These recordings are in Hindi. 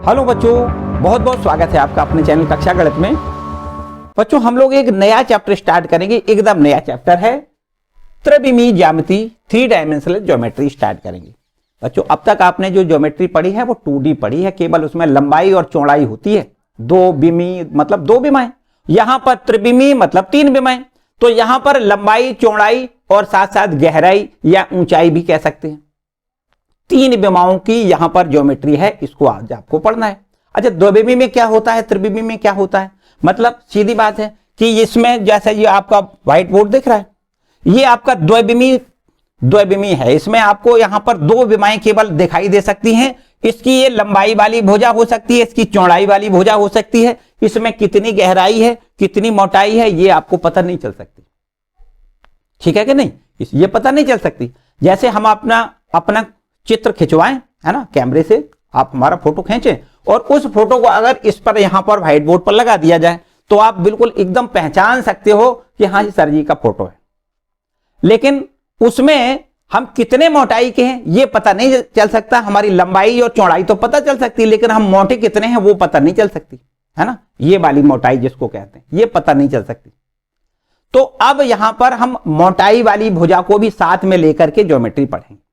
हेलो बच्चों, बहुत बहुत स्वागत है आपका अपने चैनल कक्षा गणित में। बच्चों, हम लोग एक नया चैप्टर स्टार्ट करेंगे, एकदम नया चैप्टर है त्रिविमीय ज्यामिति, 3 डायमेंशनल ज्योमेट्री स्टार्ट करेंगे। बच्चों, अब तक आपने जो ज्योमेट्री पढ़ी है वो 2D पढ़ी है, केवल उसमें लंबाई और चौड़ाई होती है। 2 विमीय मतलब 2 विमाएं, यहां पर त्रिविमीय मतलब 3 विमाएं। तो यहां पर लंबाई, चौड़ाई और साथ साथ गहराई या ऊंचाई भी कह सकते हैं। 3 विमाओं की यहां पर ज्योमेट्री है, इसको आज आपको पढ़ना है। अच्छा, द्विविमीय में क्या होता है, त्रिविमीय में क्या होता है? मतलब सीधी बात है कि इसमें जैसे ये आपका व्हाइट बोर्ड दिख रहा है, ये आपका द्विविमीय है। इसमें आपको यहां पर 2 विमाएं केवल दिखाई दे सकती हैं। इसकी ये लंबाई वाली भुजा हो सकती है, इसकी चौड़ाई वाली भुजा हो सकती है। इसमें कितनी गहराई है, कितनी मोटाई है, ये आपको पता नहीं चल सकती। ठीक है कि नहीं? ये पता नहीं चल सकती। जैसे हम अपना चित्र खिंचवाएं, है ना, कैमरे से आप हमारा फोटो खींचें और उस फोटो को अगर इस पर यहां पर व्हाइट बोर्ड पर लगा दिया जाए तो आप बिल्कुल एकदम पहचान सकते हो कि हाँ, ये सर जी का फोटो है। लेकिन उसमें हम कितने मोटाई के हैं ये पता नहीं चल सकता। हमारी लंबाई और चौड़ाई तो पता चल सकती है, लेकिन हम मोटे कितने हैं वो पता नहीं चल सकती, है ना। ये वाली मोटाई जिसको कहते हैं, ये पता नहीं चल सकती। तो अब यहां पर हम मोटाई वाली भुजा को भी साथ में लेकर के ज्योमेट्री पढ़ेंगे।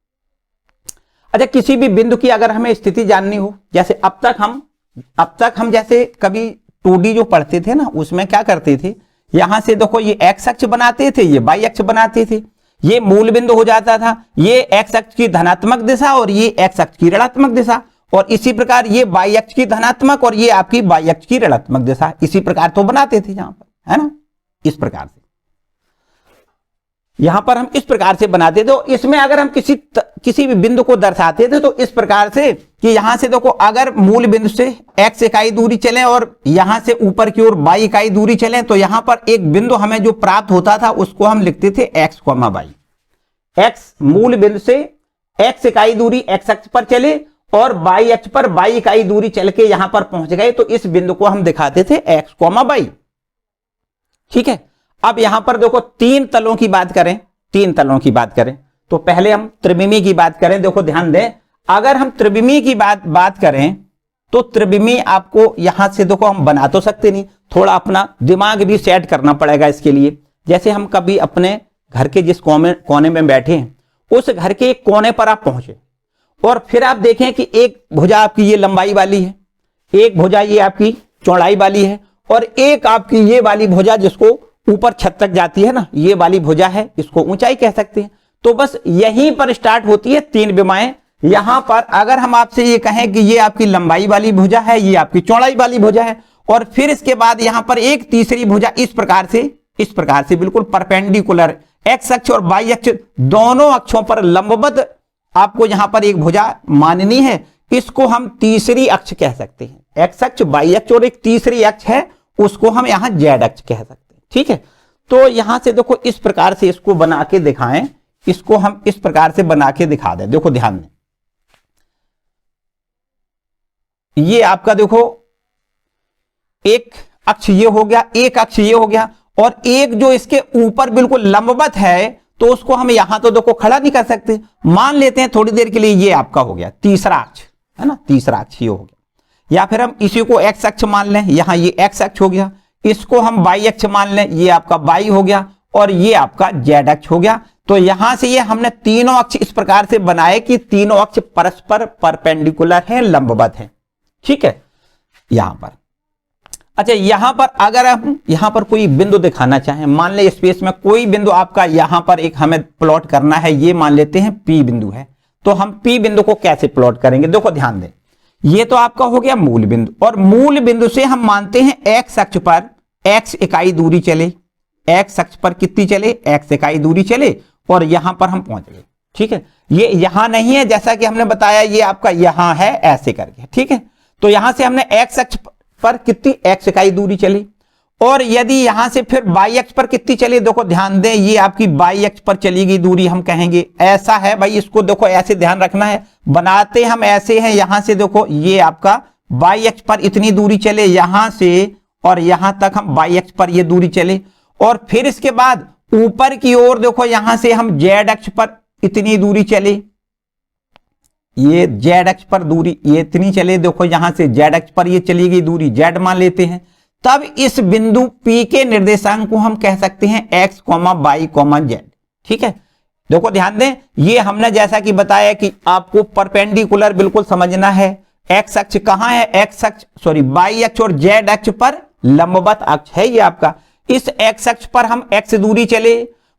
अच्छा, किसी भी बिंदु की अगर हमें स्थिति जाननी हो, जैसे अब तक हम जैसे कभी 2D जो पढ़ते थे ना, उसमें क्या करते थे, यहां से देखो ये एक्स अक्ष बनाते थे, ये वाई अक्ष बनाते थे। ये मूल बिंदु हो जाता था, ये एक्स अक्ष की धनात्मक दिशा और ये एक्स अक्ष की ऋणात्मक दिशा, और इसी प्रकार ये वाई अक्ष की धनात्मक और ये आपकी वाई अक्ष की ऋणात्मक दिशा। इसी प्रकार तो बनाते थे यहां पर, है ना, इस प्रकार से यहां पर हम इस प्रकार से बनाते थे। तो इसमें अगर हम किसी भी बिंदु को दर्शाते थे तो इस प्रकार से कि यहां से देखो, अगर मूल बिंदु से x इकाई दूरी चले और यहां से ऊपर की ओर y इकाई दूरी चले, तो यहां पर एक बिंदु हमें जो प्राप्त होता था उसको हम लिखते थे x, y। x मूल बिंदु से x इकाई दूरी x अक्ष पर चले और y अक्ष पर y इकाई दूरी चल के यहां पर पहुंच गए, तो इस बिंदु को हम दिखाते थे x, y। ठीक है। अब यहां पर देखो 3 तलों की बात करें तो पहले हम त्रिविमीय की बात करें। देखो ध्यान दें, अगर हम त्रिविमीय की बात करें तो त्रिविमीय आपको यहां से देखो हम बना तो सकते नहीं, थोड़ा अपना दिमाग भी सेट करना पड़ेगा इसके लिए। जैसे हम कभी अपने घर के जिस कोने में बैठे हैं, उस घर के एक कोने पर आप पहुंचे और फिर आप देखें कि एक भुजा आपकी ये लंबाई वाली है, एक भुजा ये आपकी चौड़ाई वाली है और एक आपकी ये वाली भुजा जिसको ऊपर छत तक जाती है ना, ये वाली भुजा है, इसको ऊंचाई कह सकते हैं। तो बस यहीं पर स्टार्ट होती है 3 विमाएं। यहां पर अगर हम आपसे ये कहें कि ये आपकी लंबाई वाली भुजा है, ये आपकी चौड़ाई वाली भुजा है, और फिर इसके बाद यहां पर एक तीसरी भुजा इस प्रकार से बिल्कुल परपेंडिकुलर एक्स अक्ष और वाई अक्ष दोनों अक्षों पर लंबवत आपको यहां पर एक भुजा माननी है। इसको हम तीसरी अक्ष कह सकते हैं। एक्स अक्ष, वाई अक्ष और एक तीसरी अक्ष है, उसको हम यहां जेड अक्ष कह सकते हैं। ठीक है। तो यहां से देखो इस प्रकार से इसको बना के दिखाएं, इसको हम इस प्रकार से बना के दिखा दें। देखो ध्यान दें, ये आपका देखो एक अक्ष ये हो गया, एक अक्ष ये हो गया, और एक जो इसके ऊपर बिल्कुल लंबवत है, तो उसको हम यहां तो देखो खड़ा नहीं कर सकते, मान लेते हैं थोड़ी देर के लिए ये आपका हो गया तीसरा अक्ष, है ना, तीसरा अक्ष ये हो गया। या फिर हम इसी को एक्स अक्ष मान लें, यहां ये एक्स अक्ष हो गया, इसको हम वाई अक्ष मान लें, ये आपका वाई हो गया और ये आपका जेड अक्ष हो गया। तो यहां से ये हमने तीनों अक्ष इस प्रकार से बनाए कि तीनों अक्ष परस्पर परपेंडिकुलर हैं, लंबवत हैं। ठीक है, यहां पर। अच्छा, यहां पर अगर हम यहां पर कोई बिंदु दिखाना चाहें, मान ले स्पेस में कोई बिंदु आपका यहां पर एक हमें प्लॉट करना है, ये मान लेते हैं P बिंदु है, तो हम P बिंदु को कैसे प्लॉट करेंगे? देखो ध्यान दें, ये तो आपका हो गया मूल बिंदु, और मूल बिंदु से हम मानते हैं एक्स अक्ष पर x इकाई दूरी चले, x अक्ष पर कितनी चले, x इकाई दूरी चले और यहां पर हम पहुंच गए। ठीक है, ये यहां नहीं है, जैसा कि हमने बताया ये आपका यहां है ऐसे करके। ठीक है, तो यहां से हमने x अक्ष पर कितनी x इकाई दूरी चली, और यदि यहां से फिर y अक्ष पर कितनी चली, देखो ध्यान दें, ये आपकी y अक्ष पर चली गई दूरी, हम कहेंगे ऐसा है भाई, इसको देखो ऐसे ध्यान रखना है, बनाते हम ऐसे हैं। यहां से देखो ये आपका y अक्ष पर इतनी दूरी चले यहां से, और यहां तक हम y अक्ष पर ये दूरी चले, और फिर इसके बाद ऊपर की ओर देखो यहां से हम z अक्ष पर इतनी दूरी चले, ये जेड अक्ष पर दूरी ये इतनी चले, देखो यहां से जेड अक्ष पर ये चली गई दूरी जेड मान लेते हैं, तब इस बिंदु P के निर्देशांक को हम कह सकते हैं x, y, z। ठीक है, देखो ध्यान दें, ये हमने जैसा कि बताया कि आपको परपेंडिकुलर बिल्कुल समझना है। x अक्ष कहां है, x अक्ष सॉरी y अक्ष और z अक्ष पर लंबवत अक्ष है ये आपका। इस x अक्ष पर हम x दूरी चले,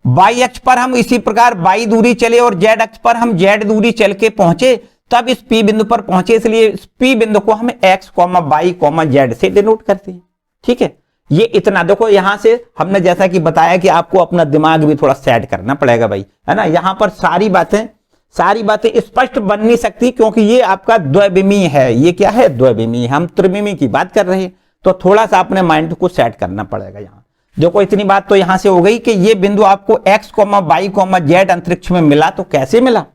y अक्ष पर हम इसी प्रकार y दूरी चले और z अक्ष पर हम z दूरी चल के पहुंचे, तब इस P बिंदु पर पहुंचे, इसलिए इस P बिंदु को हम x, y, z से डिनोट करते हैं। ठीक है, ये इतना देखो, यहां से हमने जैसा कि बताया कि आपको अपना दिमाग भी थोड़ा सेट करना पड़ेगा भाई, है ना। यहां पर सारी बातें स्पष्ट बन नहीं सकती, क्योंकि ये आपका द्विविमीय है। ये क्या है, द्विविमीय। हम त्रिविमीय की बात कर रहे हैं, तो थोड़ा सा अपने माइंड को सेट करना पड़ेगा। यहां देखो, इतनी बात तो यहां से हो गई कि ये बिंदु आपको x, y, z अंतरिक्ष में मिला। तो कैसे मिला,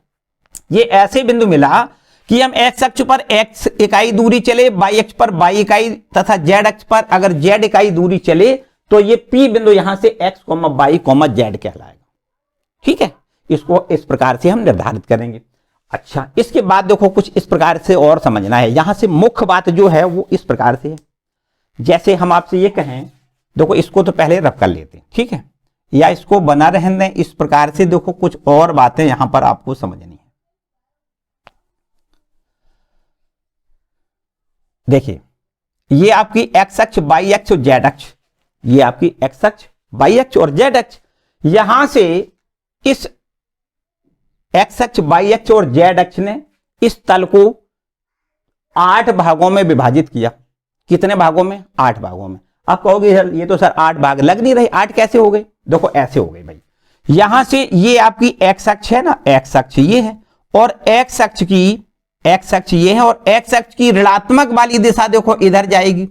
ये ऐसे बिंदु मिला कि हम x अक्ष पर x इकाई दूरी चले, y अक्ष पर y इकाई तथा z अक्ष पर अगर z इकाई दूरी चले, तो ये P बिंदु यहां से x, y, z कहलाएगा। ठीक है, इसको इस प्रकार से हम निर्धारित करेंगे। अच्छा, इसके बाद देखो कुछ इस प्रकार से और समझना है। यहां से मुख्य बात जो है वो इस प्रकार से है, जैसे हम आपसे ये कहें, देखो इसको तो पहले रब कर लेते हैं, ठीक है, या इसको बना रहने दें इस प्रकार से। देखो कुछ और बातें यहां पर आपको समझनी है। देखिए, ये आपकी x अक्ष, y अक्ष और z अक्ष, ये आपकी x अक्ष, y अक्ष और z अक्ष। यहां से इस x अक्ष, y अक्ष और z अक्ष ने इस तल को 8 भागों में विभाजित किया। कितने भागों में, 8 भागों में। आप कहोगे ये तो सर 8 भाग लग नहीं रहे, 8 कैसे हो गए। देखो ऐसे हो गए भाई, यहां से ये आपकी x अक्ष है ना, x अक्ष ये है, और x अक्ष ये है, और x अक्ष की ऋणात्मक वाली दिशा देखो इधर जाएगी।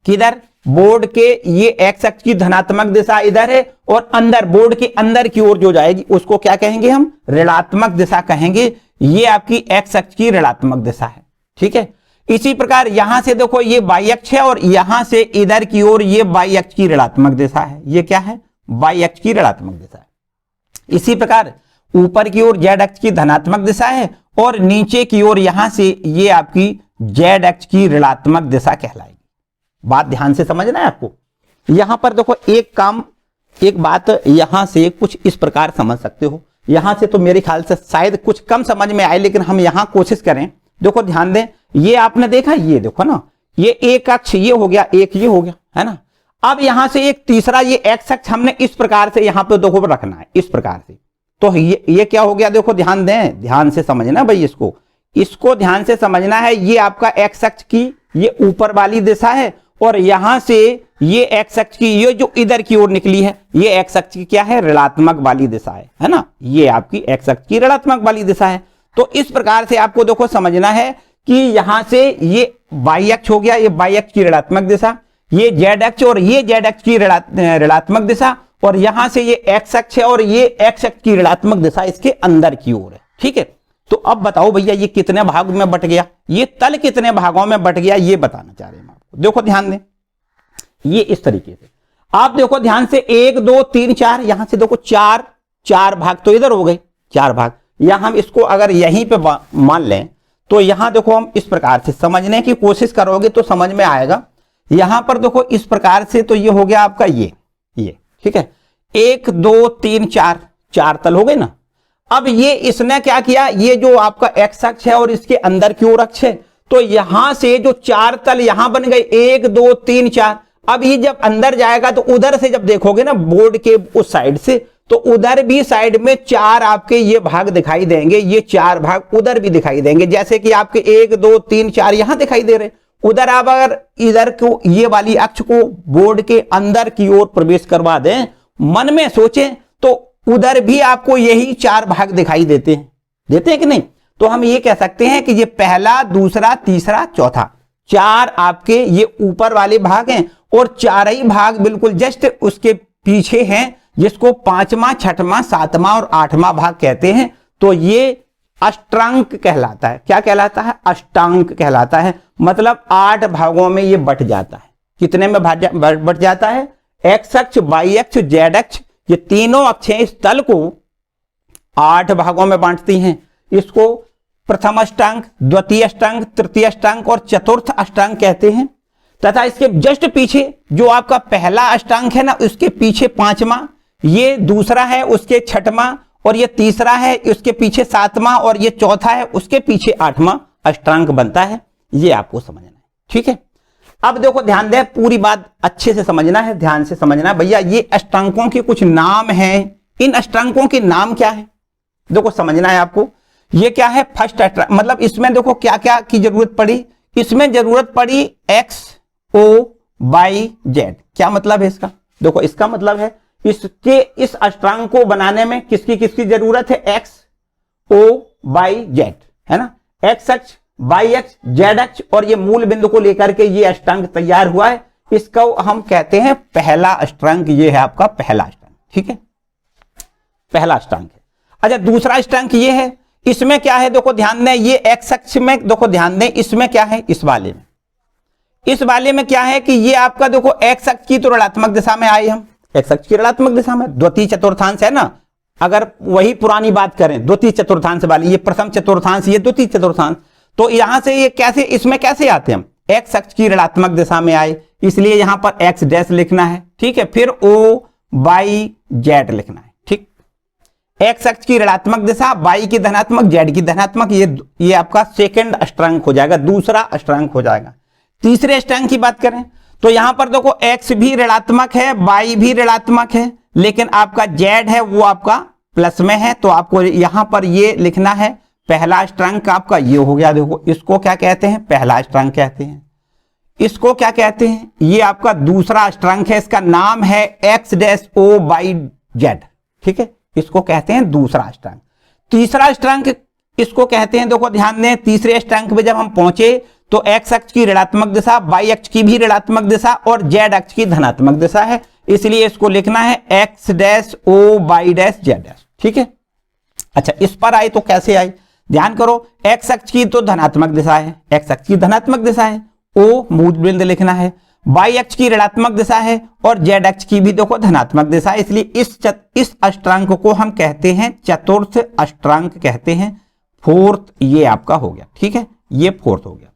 किधर, बोर्ड के ये x अक्ष की धनात्मक दिशा इधर है, और अंदर बोर्ड के अंदर की ओर जो जाएगी उसको क्या कहेंगे हम, ऋणात्मक दिशा कहेंगे। ये आपकी x अक्ष की ऋणात्मक दिशा है। ठीक है, इसी प्रकार यहां से देखो ये y अक्ष है, और यहां से इधर की ओर ये y अक्ष की ऋणात्मक दिशा है। ये क्या है, y अक्ष की ऋणात्मक दिशा है। इसी प्रकार ऊपर की ओर z अक्ष की धनात्मक दिशा है, और नीचे की ओर यहां से ये आपकी z अक्ष की ऋणात्मक दिशा कहलाएगी। बात ध्यान से समझना है आपको। यहां पर देखो एक बात यहां से कुछ इस प्रकार समझ सकते हो। यहां से तो मेरे ख्याल से शायद कुछ कम समझ में आए, लेकिन हम यहां कोशिश करें। देखो ध्यान दें, ये आपने देखा, ये देखो ना, ये एक अक्ष ये हो गया, एक ये हो गया, है ना। अब यहां से एक तीसरा ये x अक्ष हमने इस प्रकार से यहां पे देखो रखना है, इस प्रकार से। तो ये क्या हो गया, देखो ध्यान दें, ध्यान से समझना भाई, इसको ध्यान से समझना है। ये आपका x अक्ष की ये ऊपर वाली दिशा है, और यहां से ये x अक्ष की ये जो इधर की ओर निकली है, ये x अक्ष की क्या है, ऋणात्मक वाली दिशा है ना। ये आपकी x अक्ष की ऋणात्मक वाली दिशा है। तो इस प्रकार से आपको देखो समझना है कि यहां से ये y अक्ष हो गया, ये y अक्ष की ऋणात्मक दिशा, ये z अक्ष और ये z अक्ष की ऋणात्मक दिशा, और यहां से ये x अक्ष है और ये x अक्ष की ऋणात्मक दिशा इसके अंदर की ओर है। ठीक है, तो अब बताओ भैया ये कितने भाग में बट गया, ये तल कितने भागों में बट गया, ये बताना चाह रहे हैं आपको। देखो ध्यान दें, ये इस तरीके से आप देखो ध्यान से 1 2 3 4, यहां से देखो चार भाग तो इधर हो गए, 4 भाग। या हम इसको अगर यहीं पे मान लें, तो यहां देखो हम इस प्रकार से समझने की कोशिश करोगे तो समझ में आएगा। यहां पर देखो इस प्रकार से, तो ये हो गया आपका ये ठीक है, 1 2 3 4 तल हो गए ना। अब ये इसने क्या किया, ये जो आपका x अक्ष है और इसके अंदर की ओर अक्ष है, तो यहां से जो 4 तल यहां बन गए, 1 2 3 4। अब ये जब अंदर जाएगा तो उधर से जब देखोगे ना बोर्ड के उस साइड से, तो उधर भी साइड में 4 आपके ये भाग दिखाई देंगे, ये 4 भाग उधर भी दिखाई देंगे। जैसे कि आपके 1 2 3 4 यहां दिखाई दे रहे, उधर आप अगर इधर को ये वाली अक्ष को बोर्ड के अंदर की ओर प्रवेश करवा दें, मन में सोचें तो उधर भी आपको यही 4 भाग दिखाई देते हैं कि नहीं। तो हम ये कह सकते हैं कि ये पहला, दूसरा, तीसरा, चौथा, 4 आपके ये ऊपर वाले भाग हैं, और 4 ही भाग बिल्कुल जस्ट उसके पीछे हैं, जिसको 5वां, 6वां, 7वां और 8वां भाग कहते हैं। तो ये अष्टांक कहलाता है। क्या कहलाता है, अष्टांक कहलाता है। मतलब 8 भागों में ये बट जाता है। कितने में बट जाता है, x अक्ष, y अक्ष, z अक्ष, ये तीनों अक्षें इस तल को 8 भागों में बांटती हैं। इसको प्रथम अष्टांग, द्वितीय अष्टांग, तृतीय अष्टांग और चतुर्थ अष्टांग कहते हैं। तथा इसके जस्ट पीछे जो आपका पहला अष्टांग है ना, उसके पीछे पांचवा, ये दूसरा है उसके छठवां, और ये तीसरा है उसके पीछे सातवां, और ये चौथा है उसके पीछे आठवां अष्टांग बनता है। ये आपको समझना है, ठीक है। अब देखो ध्यान दें, पूरी बात अच्छे से समझना है, ध्यान से समझना है भैया। ये अष्टांकों के कुछ नाम हैं, इन अष्टांकों के नाम क्या है देखो समझना है आपको। ये क्या है, फर्स्ट अष्टांग, मतलब इसमें देखो क्या क्या की जरूरत पड़ी। इसमें जरूरत पड़ी एक्स ओ बाई जेड। क्या मतलब है इसका, देखो इसका मतलब है इसके इस अष्टांग को बनाने में किसकी किसकी जरूरत है, एक्स ओ बाई जेड, है ना। एक्स अक्ष, बाई अक्ष, जेड अक्ष, और ये मूल बिंदु को लेकर के ये अष्टांग तैयार हुआ है। इसको हम कहते हैं पहला अष्टांग। ये है आपका पहला अष्टांग, ठीक है, पहला अष्टांग है। अच्छा, दूसरा अष्टांग ये है, इसमें क्या है देखो ध्यान दें, ये एक्स अक्ष में देखो ध्यान दें, इसमें क्या है, इस वाले में क्या है कि ये आपका देखो एक्स अक्ष की तो ऋणात्मक दिशा में आए हम, एक्स अक्ष की ऋणात्मक दिशा में, द्वितीय चतुर्थांश है ना। अगर वही पुरानी बात करें द्वितीय चतुर्थांश वाली, ये प्रथम चतुर्थांश, ये द्वितीय चतुर्थांश, तो यहां से ये कैसे, इसमें कैसे आते हैं हम, एक्स अक्ष की ऋणात्मक दिशा में आए, इसलिए यहां पर एक्स डैश लिखना है, ठीक है। फिर ओ बाई जेड लिखना है, ठीक। एक्स अक्ष की ऋणात्मक दिशा, बाई की धनात्मक, जेड की धनात्मक, ये आपका सेकंड अष्टांग हो जाएगा, दूसरा अष्टांग हो जाएगा। तीसरे अष्टांग की बात करें तो यहां पर देखो एक्स भी ऋणात्मक है, बाई भी ऋणात्मक है, लेकिन आपका जेड है वो आपका प्लस में है, तो आपको यहां पर ये लिखना है पहला अष्टांग आपका ये हो गया। देखो इसको क्या कहते हैं, पहला अष्टांग कहते हैं। इसको क्या कहते हैं, ये आपका दूसरा अष्टांग है, इसका नाम है x dash o by z, ठीक है, इसको कहते हैं दूसरा अष्टांग। तीसरा अष्टांग इसको कहते हैं, देखो ध्यान दें, तीसरे अष्टांग पे जब हम पहुंचे तो एक्स अक्ष की ऋणात्मक दिशा, बाई अक्ष की भी ऋणात्मक दिशा और जेड अक्ष की धनात्मक दिशा है, इसलिए इसको लिखना है x dash o by dash z dash, ठीक है। अच्छा, इस पर आए तो कैसे आए, ध्यान करो, एक्स अक्ष की तो धनात्मक दिशा है, एक्स अक्ष की धनात्मक दिशा है, ओ मूल बिंदु लिखना है, बाई अक्ष की ऋणात्मक दिशा है और जेड अक्ष की भी देखो धनात्मक दिशा है, इसलिए इस अष्टांग को हम कहते हैं चतुर्थ अष्टांग कहते हैं, फोर्थ ये आपका हो गया, ठीक है, ये फोर्थ हो गया,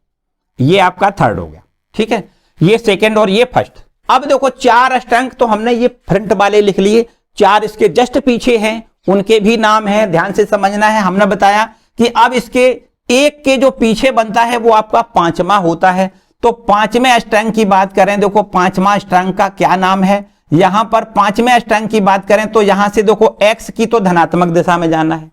ये आपका थर्ड हो गया, ठीक है, ये सेकंड और ये फर्स्ट। अब देखो चार अष्टांग तो हमने ये फ्रंट वाले लिख लिए, चार इसके जस्ट पीछे हैं, उनके भी नाम है, ध्यान से समझना है। हमने बताया कि अब इसके एक के जो पीछे बनता है वो आपका पांचवा होता है। तो पांचवें अष्टांग की बात करें, देखो पांचवा अष्टांग का क्या नाम है, यहां पर पांचवें अष्टांग की बात करें तो यहां से देखो एक्स की तो धनात्मक दिशा में जाना है,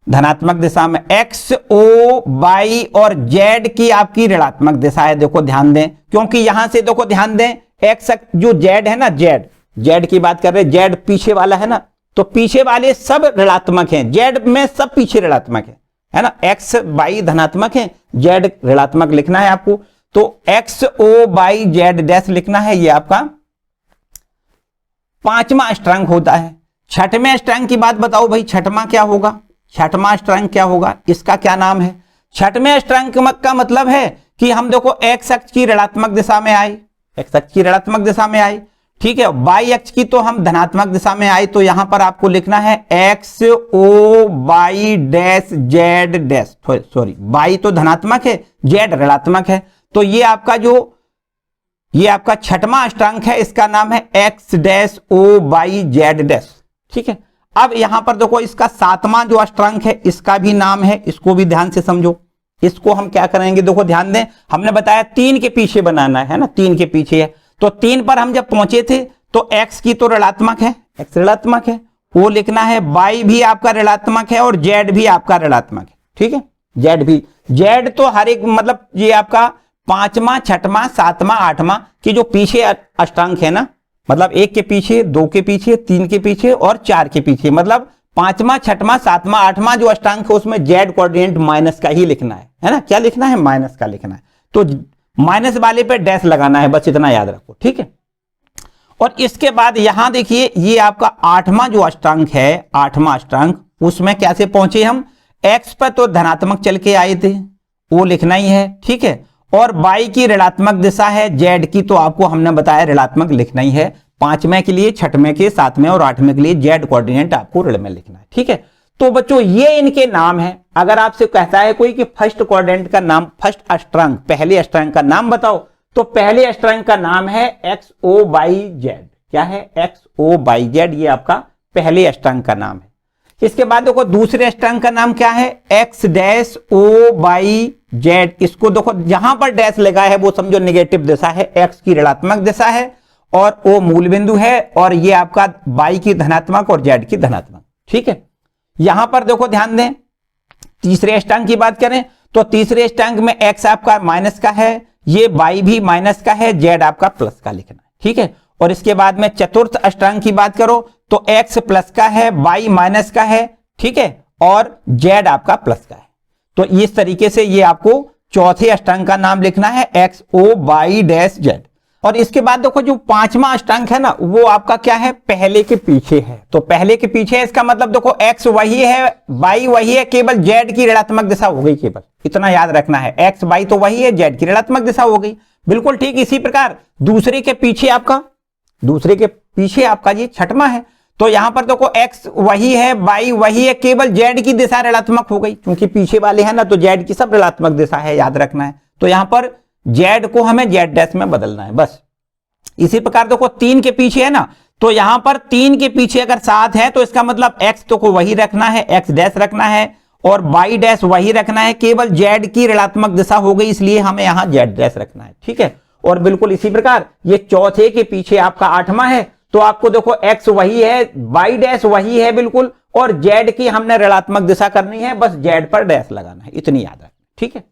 धनात्मक दिशा में, एक्स ओ बाई और जेड की आपकी ऋणात्मक दिशा है। देखो ध्यान दें, क्योंकि यहां से देखो ध्यान दें, एक्स जो जेड है ना, जेड की बात कर रहे हैं, जेड पीछे वाला है ना, तो पीछे वाले सब ऋणात्मक हैं, जेड में सब पीछे ऋणात्मक है ना, एक्स बाई धनात्मक है, जेड ऋणात्मक लिखना है आपको, तो x o by z dash लिखना है, ये आपका पांचवा अष्टांग होता है। छठवें अष्टांग की बात बताओ भाई, छठवां क्या होगा, छठवां अष्टांग क्या होगा, इसका क्या नाम है। छठवें अष्टांग का मतलब है कि हम देखो एक्स अक्ष की ऋणात्मक दिशा में आए, एक्स अक्ष की ऋणात्मक दिशा में आए, ठीक है, बाई अक्ष की तो हम धनात्मक दिशा में आए, तो यहां पर आपको लिखना है x o by dash z dash, sorry by तो धनात्मक है, जेड ऋणात्मक है, तो ये आपका छठवां अष्टांग है, इसका नाम है x dash o by z dash, ठीक है। अब यहां पर देखो इसका सातवां जो अष्टांग है इसका भी नाम है, इसको भी ध्यान से समझो। इसको हम क्या करेंगे, देखो ध्यान दें, हमने बताया तीन के पीछे बनाना है ना, तीन के पीछे है, तो तीन पर हम जब पहुंचे थे तो एक्स की तो ऋणात्मक है, एक्स ऋणात्मक है, वो लिखना है, बाई भी आपका ऋणात्मक है और जेड भी आपका ऋणात्मक है, ठीक है, जेड भी, जेड तो हर एक मतलब ये आपका पांचवा, छठवां, सातवां, आठवां की जो पीछे अष्टांग है ना, मतलब एक के पीछे, दो के पीछे, तीन के पीछे और चार के पीछे, मतलब पांचवा, छठवां, सातवां, आठवां जो अष्टांग है उसमें जेड कोऑर्डिनेट माइनस का ही लिखना है ना, क्या लिखना है, माइनस का लिखना है, तो माइनस वाले पे डैश लगाना है, बस इतना याद रखो, ठीक है। और इसके बाद यहां देखिए, ये आपका आठवां जो अष्टांग है, आठवां अष्टांग, उसमें कैसे पहुंचे हम, एक्स पर तो धनात्मक चल के आए थे, वो लिखना ही है, ठीक है, और बाई की ऋणात्मक दिशा है, जेड की तो आपको हमने बताया ऋणात्मक लिखना ही है, पांचवें के लिए, छठवें के, सातवें और आठवें के लिए जेड कोऑर्डिनेट आपको ऋण में लिखना है, ठीक है। तो बच्चों ये इनके नाम है। अगर आपसे कहता है कोई कि फर्स्ट क्वाड्रेंट का नाम, फर्स्ट अष्टांग, पहले अष्टांग का नाम बताओ, तो पहले अष्टांग का नाम है XOYZ। क्या है? XOYZ, ये आपका पहले अष्टांग का नाम है। इसके बाद देखो दूसरे अष्टांग का नाम क्या है? X-OYZ। इसको देखो जहां पर डैश लगा है वो समझो नेगेटिव दिशा है, X की ऋणात्मक दिशा है और O मूल बिंदु है, और ये आपका Y की धनात्मक और Z की धनात्मक। ठीक है, यहां पर देखो ध्यान दें, तीसरे अष्टांग की बात करें तो तीसरे अष्टांग में X आपका माइनस का है, ये Y भी माइनस का है, Z आपका प्लस का लिखना है। ठीक है, और इसके बाद में चतुर्थ अष्टांग की बात करो तो X प्लस का है, Y माइनस का है, ठीक है, और Z आपका प्लस का है। तो इस तरीके से ये आपको चौथे अष्टांग का नाम लिखना है XOY-Z। और इसके बाद देखो जो पांचवा अष्टांग है ना, वो आपका क्या है? पहले के पीछे है। तो पहले के पीछे है, इसका मतलब देखो X वही है, Y वही है, केवल Z की ऋणात्मक दिशा हो गई, केवल इतना याद रखना है। X Y तो वही है, Z की ऋणात्मक दिशा हो गई। बिल्कुल ठीक इसी प्रकार दूसरे के पीछे आपका ये छठवां है। तो यहां पर देखो X वही है, Y वही है, केवल Z की दिशा ऋणात्मक हो गई, क्योंकि पीछे वाले हैं ना, तो Z की सब ऋणात्मक दिशा है, याद रखना है। तो यहां पर Z को हमें Z डैश में बदलना है बस। इसी प्रकार देखो 3 के पीछे है ना, तो यहां पर 3 के पीछे अगर 7 है तो इसका मतलब X तो को वही रखना है, X डैश रखना है, और Y डैश वही रखना है, केवल Z की ऋणात्मक दिशा हो गई, इसलिए हमें यहां Z डैश रखना है। ठीक है, और बिल्कुल इसी प्रकार ये चौथे के पीछे आपका 8वां है, तो आपको देखो X वही है, Y डैश वही है बिल्कुल, और Z की हमने ऋणात्मक दिशा करनी है, बस Z पर डैश लगाना है, इतनी याद रखना। ठीक है,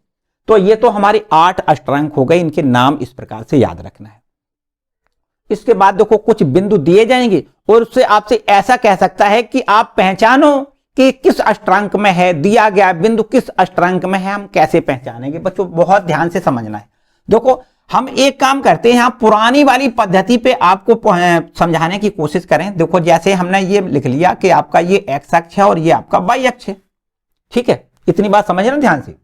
तो ये तो हमारे 8 अष्टांग हो गए, इनके नाम इस प्रकार से याद रखना है। इसके बाद देखो कुछ बिंदु दिए जाएंगे और उससे आपसे ऐसा कह सकता है कि आप पहचानो कि किस अष्टांग में है, दिया गया बिंदु किस अष्टांग में है, हम कैसे पहचानेंगे? बच्चों बहुत ध्यान से समझना है। देखो हम एक काम करते हैं, यहाँ पुरानी वाली पद्धति पे आपको समझाने की कोशिश करें। देखो जैसे हमने ये लिख लिया कि आपका ये X अक्ष है और ये आपका Y अक्ष है। ठीक है, इतनी बात समझना ध्यान से।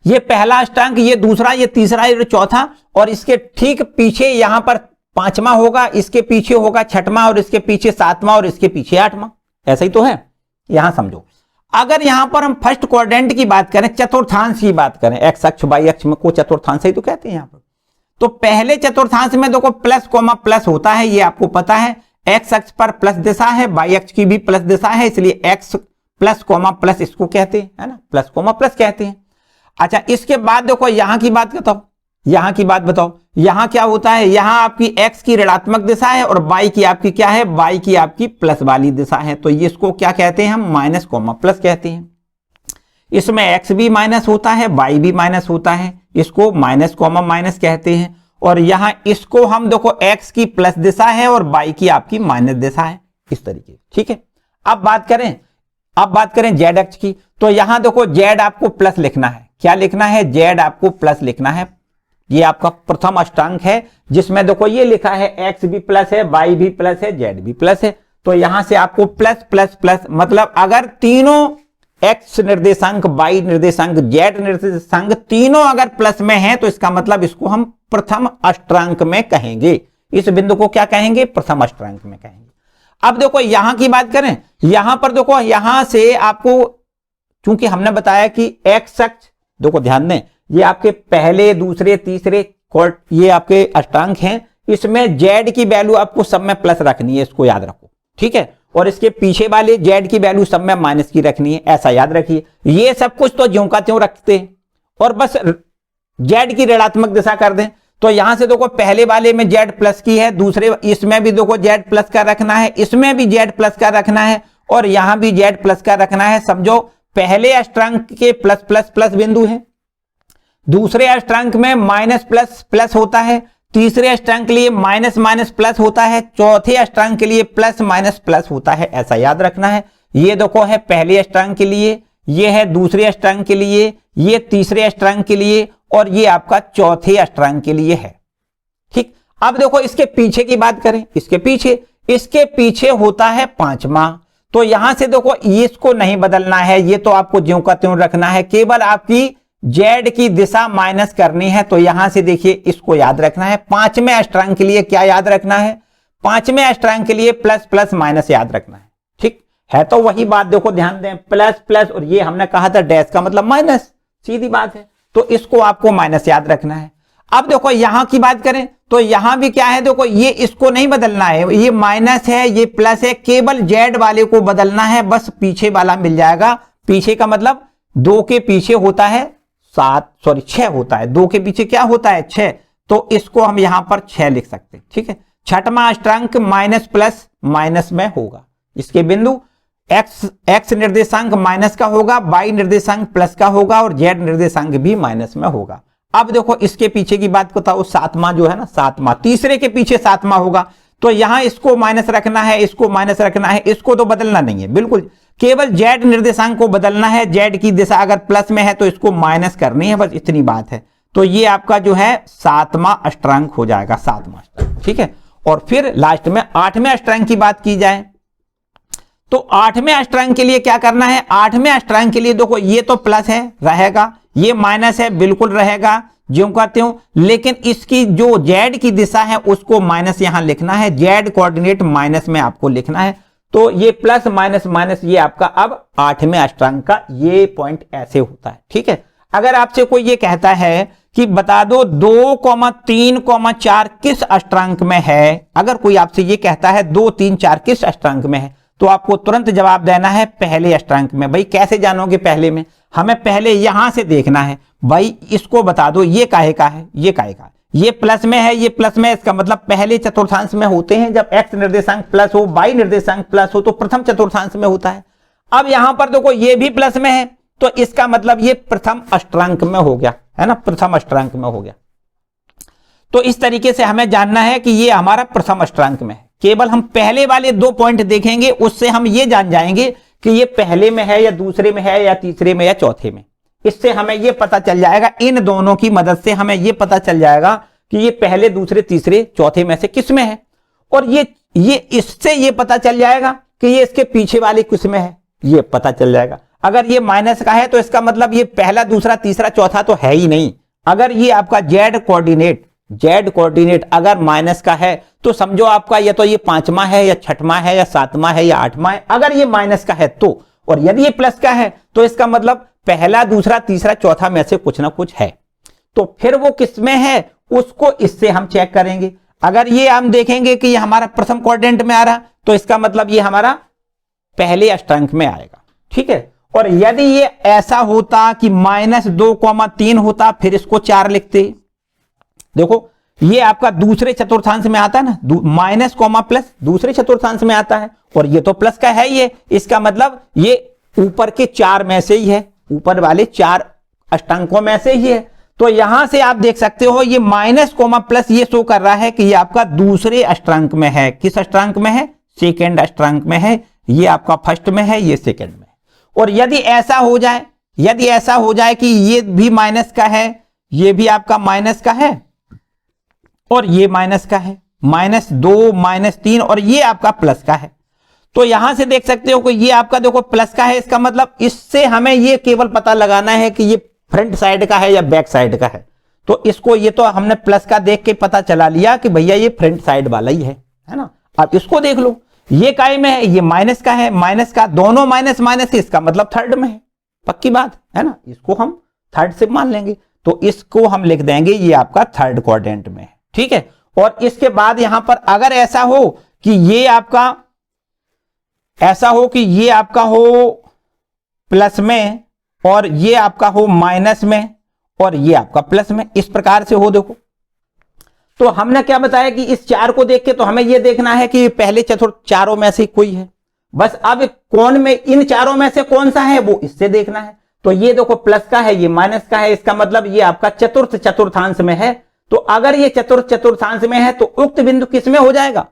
ये पहला अष्टांग, ये दूसरा, ये तीसरा, ये चौथा, और इसके ठीक पीछे यहां पर 5वां होगा, इसके पीछे होगा 6वां, और इसके पीछे 7वां, और इसके पीछे 8वां। ऐसा ही तो है, यहां समझो। अगर यहां पर हम फर्स्ट क्वाड्रेंट की बात करें, चतुर्थांश की बात करें, X अक्ष Y अक्ष में को चतुर्थांश ही तो कहते हैं यहां पर। तो पहले चतुर्थांश में देखो प्लस कोमा प्लस होता है, ये आपको पता है। X अक्ष पर प्लस दिशा है, Y अक्ष की भी प्लस दिशा है, इसलिए X प्लस कोमा प्लस इसको कहते हैं, है ना, प्लस कोमा प्लस कहते हैं। अच्छा, इसके बाद देखो यहां की बात बताओ, यहां की बात बताओ, यहां क्या होता है? यहां आपकी X की ऋणात्मक दिशा है और Y की आपकी क्या है? Y की आपकी प्लस वाली दिशा है। तो इसको क्या कहते हैं? हम माइनस कोमा प्लस कहते हैं। इसमें X भी माइनस होता है, Y भी माइनस होता है, इसको माइनस कोमा माइनस कहते हैं। और यहां इसको हम देखो X की प्लस दिशा है और Y की आपकी माइनस दिशा है, इस तरीके। ठीक है, अब बात करें Z अक्ष की। तो यहां देखो Z आपको प्लस लिखना है। क्या लिखना है? Z आपको प्लस लिखना है। ये आपका प्रथम अष्टांग है, जिसमें देखो ये लिखा है X भी प्लस है, Y भी प्लस है, Z भी प्लस है। तो यहां से आपको प्लस प्लस प्लस, मतलब अगर तीनों X निर्देशांक, Y निर्देशांक, Z निर्देशांक तीनों अगर प्लस में है, तो इसका मतलब इसको हम प्रथम अष्टांग में कहेंगे। इस बिंदु को क्या कहेंगे? प्रथम अष्टांग में कहेंगे। अब देखो यहां की बात करें, यहां पर देखो यहां से आपको, चूंकि हमने बताया कि X अक्ष, देखो ध्यान दें, ये आपके पहले, दूसरे, तीसरे ये आपके अष्टांग हैं, इसमें Z की वैल्यू आपको सब में प्लस रखनी है, इसको याद रखो। ठीक है, और इसके पीछे वाले Z की वैल्यू सब में माइनस की रखनी है, ऐसा याद रखिए। ये सब कुछ तो ज्यों का त्यों रखते हैं और बस Z की ऋणात्मक दिशा कर दें। तो यहां से देखो पहले वाले में Z प्लस की है, दूसरे इसमें भी देखो Z प्लस का रखना है, इसमें भी Z प्लस का रखना है, और यहां भी Z प्लस का रखना है। समझो पहले अष्टांग के प्लस प्लस प्लस बिंदु है, दूसरे अष्टांग में माइनस प्लस प्लस होता है, तीसरे अष्टांग के लिए माइनस माइनस प्लस होता है, चौथे अष्टांग के लिए प्लस माइनस प्लस होता है, ऐसा याद रखना है। ये देखो है पहले अष्टांग के लिए, ये है दूसरे अष्टांग के लिए, ये तीसरे अष्टांग के लिए, और ये आपका चौथे अष्टांग के लिए है। ठीक, अब देखो इसके पीछे की बात करें, इसके पीछे होता है 5वां। तो यहां से देखो इसको नहीं बदलना है, ये तो आपको ज्यों का त्यों रखना है, केवल आपकी Z की दिशा माइनस करनी है। तो यहां से देखिए इसको याद रखना है। 5वें अष्टांग के लिए क्या याद रखना है? 5वें अष्टांग के लिए प्लस प्लस माइनस याद रखना है। ठीक, है तो वही बात, देखो ध्यान दें, प्लस प्लस और ये हमने कहा था डैश का मतलब माइनस, सीधी बात है। तो इसको आपको माइनस याद रखना है। अब देखो यहां की बात करें तो यहां भी क्या है, देखो ये इसको नहीं बदलना है, ये माइनस है ये प्लस है, केवल जेड वाले को बदलना है, बस पीछे वाला मिल जाएगा। पीछे का मतलब 2 के पीछे होता है 6 होता है, 2 के पीछे क्या होता है 6, तो इसको हम यहां पर 6 लिख सकते हैं। ठीक है, छठवां अष्टांक माइनस प्लस माइनस में होगा, इसके बिंदु एक्स निर्देशांक माइनस का होगा, वाई निर्देशांक प्लस का होगा और जेड निर्देशांक भी माइनस में होगा। अब देखो इसके पीछे की बात बताओ, सातवां जो है ना, सातवां तीसरे के पीछे सातवां होगा, तो यहां इसको माइनस रखना है, इसको माइनस रखना है, इसको तो बदलना नहीं है बिल्कुल, केवल जेड निर्देशांक को बदलना है। जेड की दिशा अगर प्लस में है तो इसको माइनस करनी है, बस इतनी बात है। तो ये आपका जो है 7वां अष्टांक हो जाएगा, 7वां अष्टांक। ठीक है, और फिर लास्ट में 8वें अष्टांक की बात की जाए तो 8वें अष्टांक के लिए क्या करना है, 8वें अष्टांक के लिए देखो ये तो प्लस है रहेगा, ये माइनस है बिल्कुल रहेगा ज्यों कहते हो, लेकिन इसकी जो जेड की दिशा है उसको माइनस यहां लिखना है, जेड कोऑर्डिनेट माइनस में आपको लिखना है। तो ये प्लस माइनस माइनस ये आपका अब 8वें अष्टांक का ये पॉइंट ऐसे होता है। ठीक है, अगर आपसे कोई ये कहता है कि बता दो 2, 3, 4 किस अष्टांक में है, अगर कोई आपसे ये कहता है 2, 3, 4 किस अष्टांक में है, तो आपको तुरंत जवाब देना है पहले अष्टांक में। भाई कैसे जानोगे पहले में, हमें पहले यहां से देखना है, भाई इसको बता दो ये काहे का है, ये काहे का है, ये प्लस में है, ये प्लस में, इसका मतलब पहले चतुर्थांश में होते हैं जब एक्स निर्देशांक प्लस हो, वाई निर्देशांक प्लस हो, तो प्रथम चतुर्थांश में होता है। अब यहां पर देखो ये भी प्लस में है, तो इसका मतलब ये प्रथम अष्टांक में हो गया, है ना, प्रथम अष्टांक में हो गया। तो इस तरीके से हमें जानना है कि ये हमारा प्रथम अष्टांक में है। केवल हम पहले वाले 2 पॉइंट देखेंगे, उससे हम ये जान जाएंगे कि ये पहले में है या दूसरे में है या तीसरे में या चौथे में। इससे हमें ये पता चल जाएगा, इन दोनों की मदद से हमें ये पता चल जाएगा कि ये पहले दूसरे तीसरे चौथे में से किस में है, और ये इससे ये पता चल जाएगा कि ये इसके पीछे वाले किस में है, ये पता चल जाएगा। अगर ये माइनस का है तो इसका मतलब ये पहला दूसरा तीसरा चौथा तो है ही नहीं। अगर ये आपका जेड कोऑर्डिनेट अगर माइनस का है तो समझो आपका या तो ये 5वां है या 6वां है या 7वां है या 8वां है, अगर ये माइनस का है तो, और यदि ये प्लस का है तो इसका मतलब पहला दूसरा तीसरा चौथा में से कुछ ना कुछ है। तो फिर वो किस में है उसको इससे हम चेक करेंगे। अगर ये हम देखेंगे कि ये हमारा प्रथम क्वाड्रेंट में आ रहा तो इसका मतलब ये हमारा पहले अष्टांक में आएगा। ठीक है, और यदि ये ऐसा होता कि -2, 3 होता, फिर इसको 4 लिखते। देखो ये आपका दूसरे चतुर्थांश में आता है ना, माइनस कॉमा प्लस दूसरे चतुर्थांश में आता है, और ये तो प्लस का है ये, इसका मतलब ये ऊपर के 4 में से ही है, ऊपर वाले 4 अष्टांकों में से ही है। तो यहां से आप देख सकते हो ये माइनस कॉमा प्लस ये शो कर रहा है कि ये आपका दूसरे अष्टांक में है। किस अष्टांक में है, सेकेंड अष्टांक में है, ये आपका फर्स्ट में है, ये सेकेंड में। और यदि ऐसा हो जाए कि ये भी माइनस का है, ये भी आपका माइनस का है और ये माइनस का है, -2, -3, और ये आपका प्लस का है, तो यहां से देख सकते हो कि ये आपका देखो प्लस का है। इसका मतलब इससे हमें ये केवल पता लगाना है कि ये फ्रंट साइड का है या बैक साइड का है। तो इसको ये तो हमने प्लस का देख के पता चला लिया कि भैया ये फ्रंट साइड वाला ही है ना। अब इसको देख लो, ये काय में है, ये माइनस का है, माइनस का, दोनों माइनस माइनस, इसका मतलब थर्ड में है, पक्की बात है ना। इसको हम थर्ड से मान लेंगे, तो इसको हम लिख देंगे ये आपका थर्ड क्वाड्रेंट में है। ठीक है, और इसके बाद यहां पर अगर ऐसा हो कि ये आपका हो प्लस में और ये आपका हो माइनस में और ये आपका प्लस में, इस प्रकार से हो देखो, तो हमने क्या बताया कि इस 4 को देख के तो हमें यह देखना है कि पहले चतुर्थ चारों में से कोई है। बस अब कौन में इन चारों में से कौन सा है वो इससे देखना है। तो ये देखो प्लस का है, ये माइनस का है, इसका मतलब ये आपका चतुर्थ चतुर्थांश में है। तो अगर ये चतुर्थ चतुर्थांश में है तो उक्त बिंदु किस में हो जाएगा,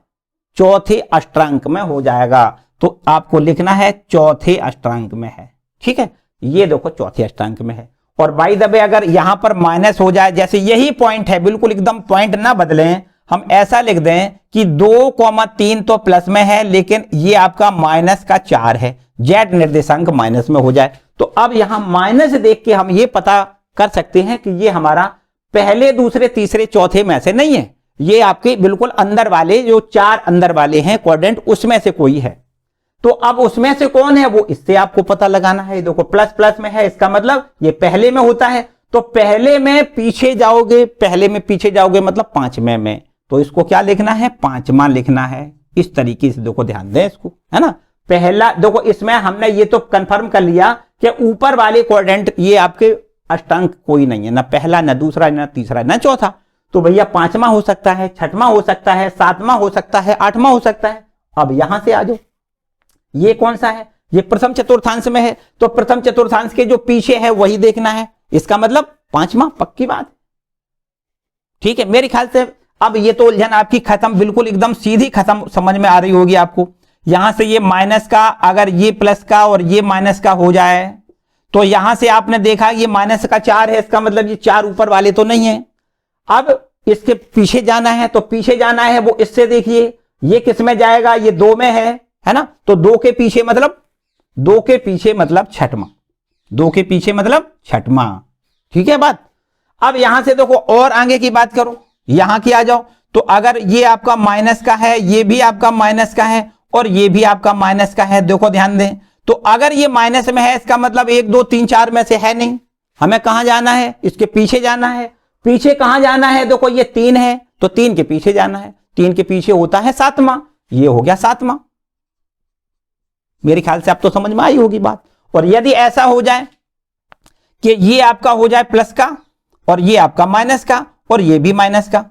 चौथे अष्टांक में हो जाएगा। तो आपको लिखना है चौथे अष्टांक में है। ठीक है, ये देखो चौथे अष्टांक में है। और बाय द वे अगर यहां पर माइनस हो जाए, जैसे यही पॉइंट है, बिल्कुल एकदम पॉइंट ना बदलें, हम ऐसा लिख दें कि 2,3 तो प्लस में है, लेकिन ये आपका माइनस का 4 है, जेड निर्देशांक माइनस में हो जाए। तो अब यहां माइनस देख के हम ये पता कर सकते हैं कि ये हमारा पहले दूसरे तीसरे चौथे में से नहीं है, ये आपके बिल्कुल अंदर वाले जो 4 अंदर वाले हैं क्वाड्रेंट, उसमें से कोई है। तो अब उसमें से कौन है वो इससे आपको पता लगाना है। देखो प्लस प्लस में है, इसका मतलब ये पहले में होता है, तो पहले में पीछे जाओगे, पहले में पीछे जाओगे मतलब पांचवें में, तो इसको क्या लिखना है, पांचवा लिखना है। इस तरीके से देखो ध्यान दें इसको, है ना। पहला देखो इसमें हमने ये तो कंफर्म कर लिया कि ऊपर वाले क्वाड्रेंट ये आपके अष्टांक कोई नहीं है, ना पहला ना दूसरा ना तीसरा ना चौथा, तो भैया पांचवा हो सकता है, छठवां हो सकता है, सातवां हो सकता है, आठवां हो सकता है। अब यहां से आ जाओ, ये कौन सा है, ये प्रथम चतुर्थांश में है, तो प्रथम चतुर्थांश के जो पीछे है वही देखना है, इसका मतलब पांचवा, पक्की बात। ठीक है, मेरे ख्याल से अब ये तो उलझन आपकी खत्म, बिल्कुल एकदम सीधी खत्म समझ में आ रही होगी आपको। यहां से ये माइनस का, अगर ये प्लस का और ये माइनस का हो जाए, तो यहां से आपने देखा ये माइनस का 4 है, इसका मतलब ये 4 ऊपर वाले तो नहीं है। अब इसके पीछे जाना है, तो पीछे जाना है वो इससे देखिए, ये किस में जाएगा, ये 2 में है ना, तो 2 के पीछे मतलब 2 के पीछे मतलब छठवां, 2 के पीछे मतलब छठवां। ठीक है बात। अब यहां से देखो और आगे की बात करो, यहां की आ जाओ, तो अगर ये आपका माइनस का है, ये भी आपका माइनस का है और ये भी आपका माइनस का है, देखो ध्यान दें, तो अगर ये माइनस में है इसका मतलब 1 2 3 4 में से है नहीं, हमें कहां जाना है, इसके पीछे जाना है। पीछे कहां जाना है, देखो ये 3 है तो 3 के पीछे जाना है, 3 के पीछे होता है सातवां, ये हो गया सातवां। मेरे ख्याल से आप तो समझ में आई होगी बात। और यदि ऐसा हो जाए कि ये आपका हो जाए प्लस का और ये आपका माइनस का और ये भी माइनस का,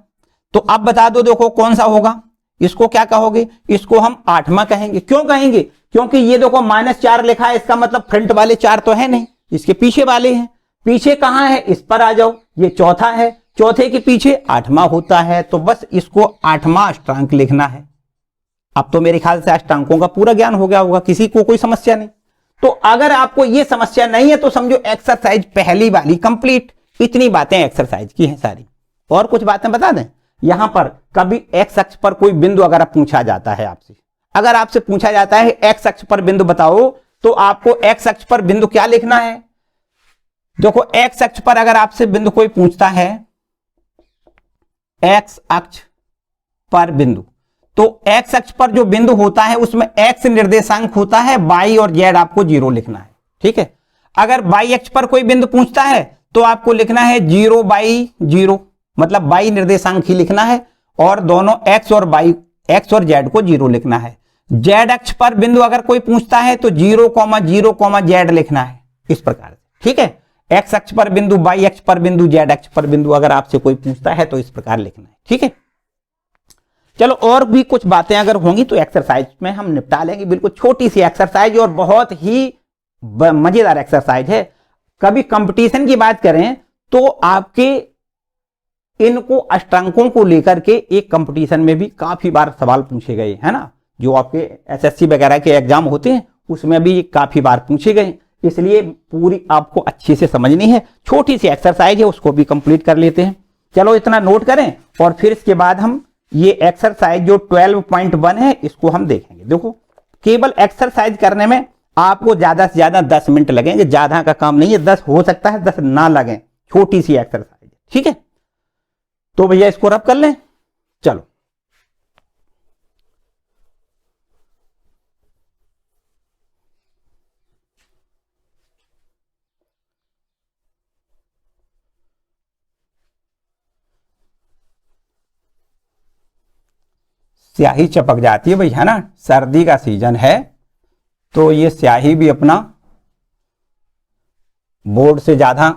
तो आप बता दो देखो कौन सा होगा, इसको क्या कहोगे, इसको हम आठवां कहेंगे। क्यों कहेंगे, क्योंकि ये देखो -4 लिखा है, इसका मतलब फ्रंट वाले 4 तो है नहीं, इसके पीछे वाले हैं। पीछे कहां है, इस पर आ जाओ, ये चौथा है, चौथे के पीछे आठवां होता है, तो बस इसको आठवां अष्टांक लिखना है। अब तो मेरे ख्याल से अष्टांकों का पूरा ज्ञान हो गया होगा, किसी को कोई समस्या नहीं। तो अगर आपको ये समस्या नहीं है तो समझो एक्सरसाइज पहली वाली कंप्लीट। इतनी बातें एक्सरसाइज की हैं सारी। और कुछ बातें बता दें, यहां पर कभी एक्स अक्ष पर कोई बिंदु अगर पूछा जाता है आपसे, अगर आपसे पूछा जाता है एक्स अक्ष पर बिंदु बताओ, तो आपको एक्स अक्ष पर बिंदु क्या लिखना है। देखो एक्स अक्ष पर अगर आपसे बिंदु कोई पूछता है, एक्स अक्ष पर बिंदु, तो एक्स अक्ष पर जो बिंदु होता है उसमें एक्स निर्देशांक होता है, वाई और जेड आपको 0 लिखना है। ठीक है, अगर वाई अक्ष पर कोई बिंदु पूछता है तो आपको लिखना है 0/0, मतलब वाई निर्देशांक ही लिखना है, और दोनों एक्स और वाई, एक्स और जेड को 0 लिखना है। जेड अक्ष पर बिंदु अगर कोई पूछता है तो 0,0, जेड लिखना है, इस प्रकार से। ठीक है, एक्स अक्ष पर बिंदु, वाई अक्ष पर बिंदु, जेड अक्ष पर बिंदु अगर आपसे कोई पूछता है तो इस प्रकार लिखना है। ठीक है, चलो और भी कुछ बातें अगर होंगी तो एक्सरसाइज में हम निपटा लेंगे। बिल्कुल छोटी सी एक्सरसाइज और बहुत ही मजेदार एक्सरसाइज है। कभी कंपटीशन की बात करें तो आपके इनको अष्टांकों को लेकर के एक कंपटीशन में भी काफी बार सवाल पूछे गए, है ना, जो आपके एसएससी वगैरह के एग्जाम होते हैं उसमें भी काफी बार पूछे गए, इसलिए पूरी आपको अच्छे से समझनी है। छोटी सी एक्सरसाइज है, उसको भी कंप्लीट कर लेते हैं। चलो इतना नोट करें और फिर इसके बाद हम ये एक्सरसाइज जो 12.1 है इसको हम देखेंगे। देखो केवल एक्सरसाइज करने में आपको ज्यादा से ज्यादा 10 मिनट लगेंगे, ज्यादा का काम नहीं है, 10 हो सकता है 10 ना लगे, छोटी सी एक्सरसाइज। ठीक है, तो भैया इसको रब कर लें। चलो स्याही चपक जाती है भाई, है ना, सर्दी का सीजन है तो ये स्याही भी अपना बोर्ड से ज्यादा,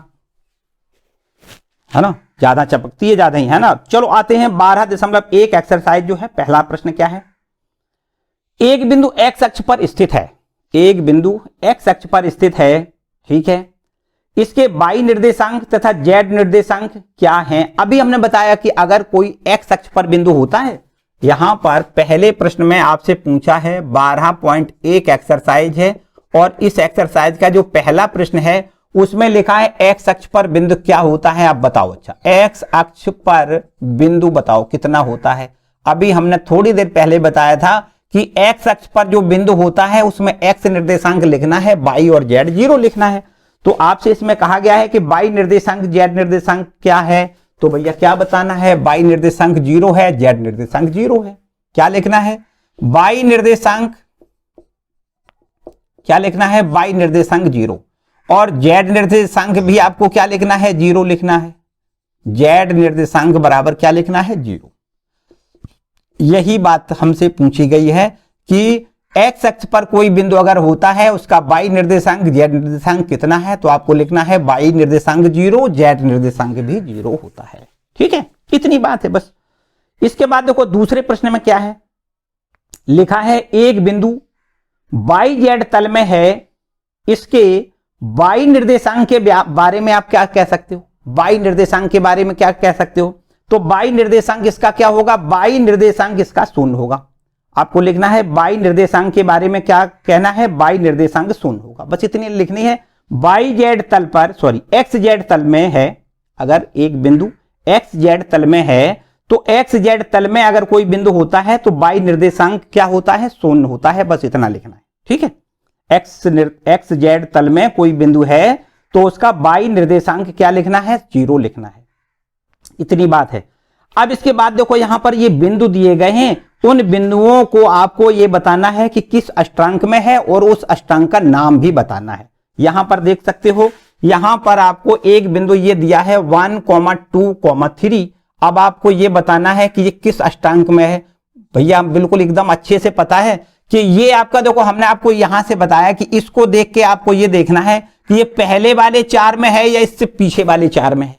है ना, ज्यादा चपकती है, ज्यादा ही, है ना। चलो आते हैं 12.1 एक्सरसाइज जो है। पहला प्रश्न क्या है, एक बिंदु एक्स अक्ष पर स्थित है, एक बिंदु एक्स अक्ष पर स्थित है, ठीक है, इसके वाई निर्देशांक तथा जेड निर्देशांक क्या हैं। अभी हमने बताया कि अगर कोई एक्स अक्ष पर बिंदु होता है, यहां पर पहले प्रश्न में आपसे पूछा है 12.1 एक्सरसाइज है, और इस एक्सरसाइज का जो पहला प्रश्न है उसमें लिखा है एक्स अक्ष पर बिंदु क्या होता है, आप बताओ। अच्छा, एक्स अक्ष पर बिंदु बताओ कितना होता है। अभी हमने थोड़ी देर पहले बताया था कि एक्स अक्ष पर जो बिंदु होता है उसमें एक्स निर्देशांक लिखना है, वाई और जेड 0 लिखना है। तो आपसे इसमें कहा गया है कि वाई निर्देशांक जेड निर्देशांक क्या है, तो भैया क्या बताना है, वाई निर्देशांक 0 है, जेड निर्देशांक 0 है। क्या लिखना है, वाई निर्देशांक क्या लिखना है, y निर्देशांक 0, और z निर्देशांक भी आपको क्या लिखना है, 0 लिखना है। z निर्देशांक बराबर क्या लिखना है, 0। यही बात हमसे पूछी गई है कि x अक्ष पर कोई बिंदु अगर होता है, उसका y निर्देशांक z निर्देशांक कितना है, तो आपको लिखना है y निर्देशांक 0, z निर्देशांक भी 0 होता है। ठीक है, इतनी बात है बस। इसके बाद देखो दूसरे प्रश्न में क्या है, लिखा है एक बिंदु YZ तल में है, इसके y निर्देशांक के बारे में आप क्या कह सकते हो, y निर्देशांक के बारे में क्या कह सकते हो, तो y निर्देशांक इसका क्या होगा, y निर्देशांक इसका 0 होगा। आपको लिखना है y निर्देशांक के बारे में क्या कहना है, y निर्देशांक 0 होगा, बस इतनी लिखनी है। YZ तल पर XZ तल में है, अगर एक बिंदु XZ तल में है तो XZ तल में अगर कोई बिंदु होता है तो y निर्देशांक क्या होता है, 0 होता है, बस इतना लिखना है। ठीक है, XZ तल में कोई बिंदु है तो उसका y निर्देशांक क्या लिखना है, 0 लिखना है। इतनी बात है। अब इसके बाद देखो यहां पर ये बिंदु दिए गए हैं, उन बिंदुओं को आपको ये बताना है कि किस अष्टांक में है और उस अष्टांक का नाम भी बताना है। यहां पर देख सकते हो, यहां पर आपको एक बिंदु ये दिया है 1, 2, 3। अब आपको ये बताना है कि ये किस अष्टांक में है। भैया बिल्कुल एकदम अच्छे से पता है कि ये आपका, देखो हमने आपको यहां से बताया कि इसको देख के आपको ये देखना है कि ये पहले वाले 4 में है या इससे पीछे वाले 4 में है।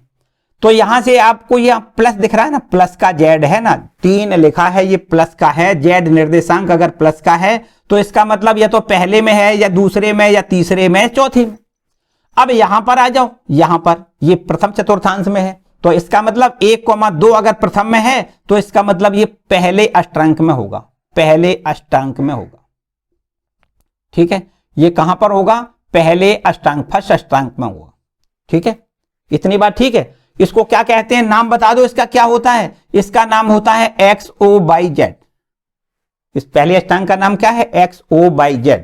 तो यहां से आपको ये प्लस दिख रहा है ना, प्लस का Z है ना, 3 लिखा है, ये प्लस का है। Z निर्देशांक अगर प्लस का है तो इसका मतलब या तो पहले में है या दूसरे में या तीसरे में, चौथे में। अब यहां पर आ जाओ, यहां पर ये प्रथम चतुर्थांश में है तो इसका मतलब 1,2 अगर प्रथम में है तो इसका मतलब ये पहले अष्टांक में होगा, पहले अष्टांक में होगा। ठीक है, ये कहां पर होगा, पहले अष्टांक, फर्स्ट अष्टांक में होगा। ठीक है, इतनी बात ठीक है। इसको क्या कहते हैं, नाम बता दो, इसका क्या होता है, इसका नाम होता है XOYZ। इस पहले अष्टांक का नाम क्या है, XOYZ।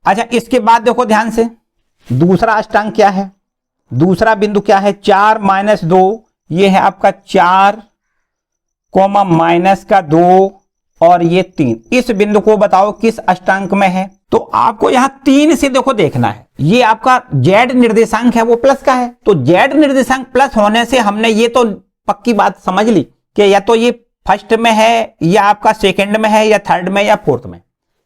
अच्छा, इसके बाद देखो ध्यान से, दूसरा अष्टांक क्या है, दूसरा बिंदु क्या है, 4 - 2, ये है आपका 4, -2 और ये 3। इस बिंदु को बताओ किस अष्टांक में है। तो आपको यहां 3 से देखो देखना है, ये आपका Z निर्देशांक है वो प्लस का है, तो Z निर्देशांक प्लस होने से हमने ये तो पक्की बात समझ ली कि या तो ये फर्स्ट में है या आपका सेकंड में है या थर्ड में या फोर्थ में,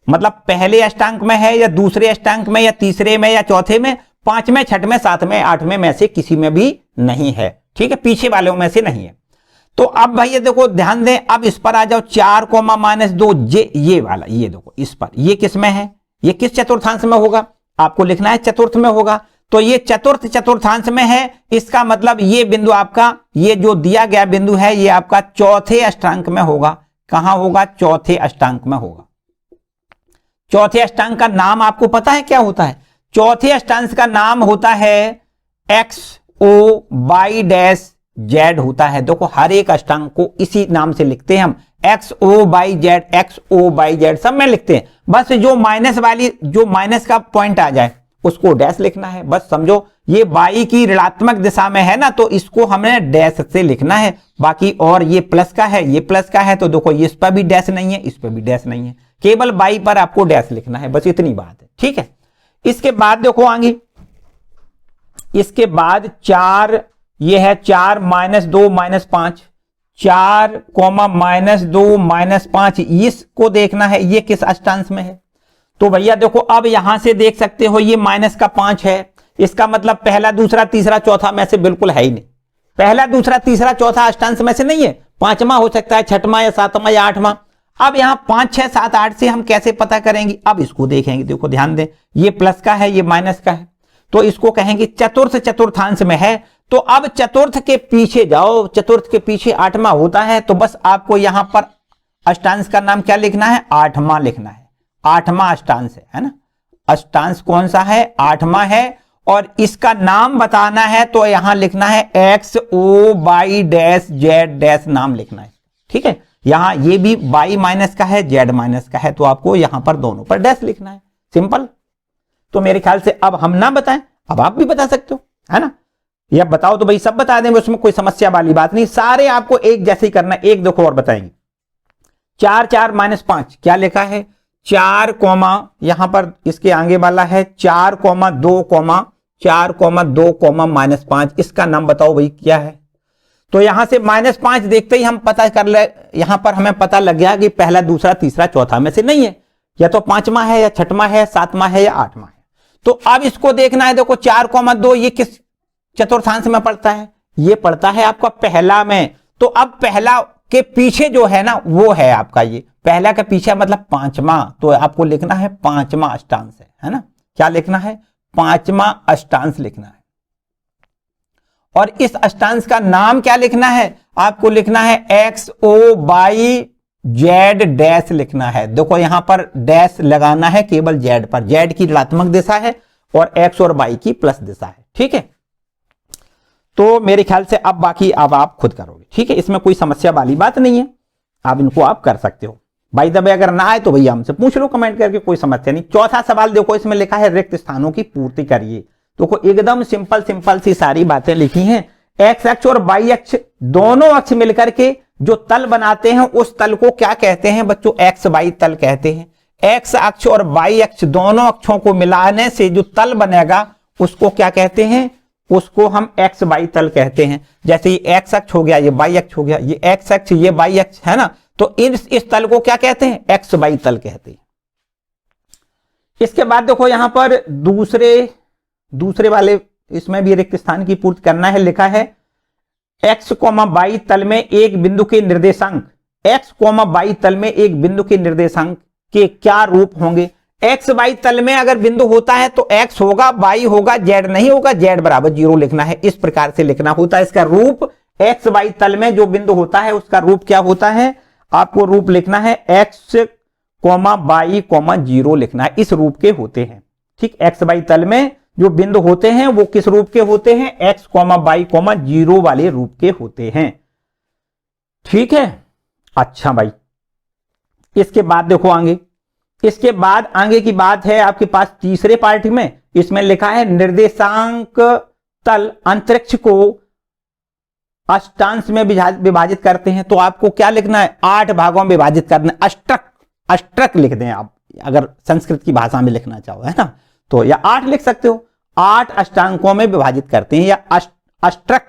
मतलब पहले अष्टांक में है या दूसरे अष्टांक में या तीसरे में या चौथे में, 5वें, 6वें, 7वें, 8वें में से किसी में भी नहीं है। ठीक है, पीछे वालों में से नहीं है। तो अब भैया देखो ध्यान दें, अब इस पर आ जाओ, 4, -2, ये वाला, ये देखो इस पर, ये किस में है, ये किस चतुर्थांश में होगा, आपको लिखना है चतुर्थ में होगा। तो ये चतुर्थ चतुर्थांश में है, इसका मतलब ये बिंदु आपका, ये जो दिया गया बिंदु है ये आपका चौथे अष्टांक में होगा। कहां होगा, चौथे अष्टांक में होगा। चौथे अष्टांक का नाम आपको पता है क्या होता है, चौथे अष्टांश का नाम होता है XOYZ होता है। देखो हर एक अष्टांक को इसी नाम से लिखते हैं हम, XOYZ, XOYZ सब में लिखते हैं। बस जो माइनस का पॉइंट आ जाए उसको डैश लिखना है, बस समझो। ये y की ऋणात्मक दिशा में है ना, तो इसको हमने डैश से लिखना है। बाकी और ये प्लस का है, ये प्लस का है, तो देखो इस पर भी डैश नहीं है, इस पर भी डैश नहीं है, केवल y पर आपको डैश लिखना है, बस इतनी बात है। ठीक है, इसके बाद देखो आगे, इसके बाद 4, ये है 4 - 2 -5, 4, -2 -5, इसको देखना है ये किस अष्टांश में है। तो भैया देखो अब यहां से देख सकते हो ये -5 है, इसका मतलब पहला, दूसरा, तीसरा, चौथा में से बिल्कुल है ही नहीं। पहला, दूसरा, तीसरा, चौथा अष्टांश में से नहीं है, 5वां हो सकता है, 6वां या 7वां या 8वां। अब यहां 5, 6, 7, 8 से हम कैसे पता करेंगे, अब इसको देखेंगे। देखो ध्यान दें, ये प्लस का है, ये माइनस का है, तो इसको कहेंगे चतुर्थ चतुर्थांश में है। तो अब चतुर्थ के पीछे जाओ, चतुर्थ के पीछे 8वां होता है, तो बस आपको यहां पर अष्टांश का नाम क्या लिखना है, 8वां लिखना है। 8वां अष्टांश है ना, अष्टांश कौन सा है, 8वां है, और इसका नाम बताना है तो यहां लिखना है XOYZ नाम लिखना है। ठीक है, यहां ये भी y माइनस का है, z माइनस का है, तो आपको यहां पर दोनों पर डैश लिखना है, सिंपल। तो मेरे ख्याल से अब हम ना बताएं, अब आप भी बता सकते हो, है ना, या बताओ तो भाई सब बता देंगे, उसमें कोई समस्या वाली बात नहीं, सारे आपको एक जैसे ही करना है। एक देखो और बताएंगे, 4, 4 - 5 क्या लिखा है, 4 कॉमा, यहां पर इसके आगे वाला है 4,2,4,2,-5, इसका नाम बताओ भाई क्या है। तो यहां से -5 देखते ही हम पता कर ले, यहां पर हमें पता लग गया कि पहला, दूसरा, तीसरा, चौथा में से नहीं है, या तो 5वां है, या 6वां है, 7वां है, या 8वां है। तो अब इसको देखना है, देखो 4,2 ये किस चतुर्थांश में पड़ता है, ये पड़ता है आपका पहला में। तो अब पहला के पीछे जो है ना वो है आपका ये पहला के पीछे मतलब 5वां, तो आपको लिखना है 5वां अष्टांश है ना। क्या लिखना है? 5वां अष्टांश लिखना है। और इस अष्टांश का नाम क्या लिखना है? आपको लिखना है XOYZ डैश लिखना है। देखो यहां पर डैश लगाना है केवल जेड पर, जेड की ऋणात्मक दिशा है और एक्स और वाई की प्लस दिशा है, ठीक है। तो मेरे ख्याल से अब बाकी अब आप खुद करोगे, ठीक है, इसमें कोई समस्या वाली बात नहीं है, आप इनको आप कर सकते हो। भाई दबे अगर ना आए तो भैया हमसे पूछ लो कमेंट करके, कोई समस्या नहीं। चौथा सवाल देखो, इसमें लिखा है रिक्त स्थानों की पूर्ति करिए। तो एकदम सिंपल सी सारी बातें लिखी हैं। एक्स अक्ष और वाई अक्ष दोनों अक्ष मिलकर के जो तल बनाते हैं उस तल को क्या कहते हैं बच्चों? एक्स वाई तल कहते हैं। एक्स अक्ष और वाई अक्ष दोनों अक्षों को मिलाने से जो तल बनेगा उसको क्या कहते हैं? उसको हम एक्स वाई तल कहते हैं। जैसे ये एक्स अक्ष हो गया, ये वाई अक्ष हो गया, ये एक्स अक्ष, ये वाई अक्ष है ना, तो इस तल को क्या कहते हैं? एक्स वाई तल कहते हैं। इसके बाद देखो यहां पर दूसरे वाले इसमें भी रिक्त स्थान की पूर्ति करना है। लिखा है एक्स कॉमा वाई तल में एक बिंदु के निर्देशांक, एक्स कॉमा वाई तल में एक बिंदु के निर्देशांक के क्या रूप होंगे? एक्स वाई तल में अगर बिंदु होता है तो एक्स होगा, वाई होगा, जेड नहीं होगा, जेड बराबर 0 लिखना है। इस प्रकार से लिखना होता है इसका रूप। एक्स वाई तल में जो बिंदु होता है उसका रूप क्या होता है? आपको रूप लिखना है एक्स कॉमा वाई कॉमा 0 लिखना है। इस रूप के होते हैं, ठीक। एक्स वाई तल में जो बिंदु होते हैं वो किस रूप के होते हैं? एक्स कॉमा वाई कॉमा 0 वाले रूप के होते हैं, ठीक है। अच्छा भाई, इसके बाद देखो आगे की बात है आपके पास तीसरे पार्ट में। इसमें लिखा है निर्देशांक तल अंतरिक्ष को अष्टांश में विभाजित करते हैं। तो आपको क्या लिखना है? 8 भागों में विभाजित करना है। अष्टक लिख दें आप, अगर संस्कृत की भाषा में लिखना चाहो, है ना, तो या 8 लिख सकते हो। 8 अष्टांकों में विभाजित करते हैं, या अष्टक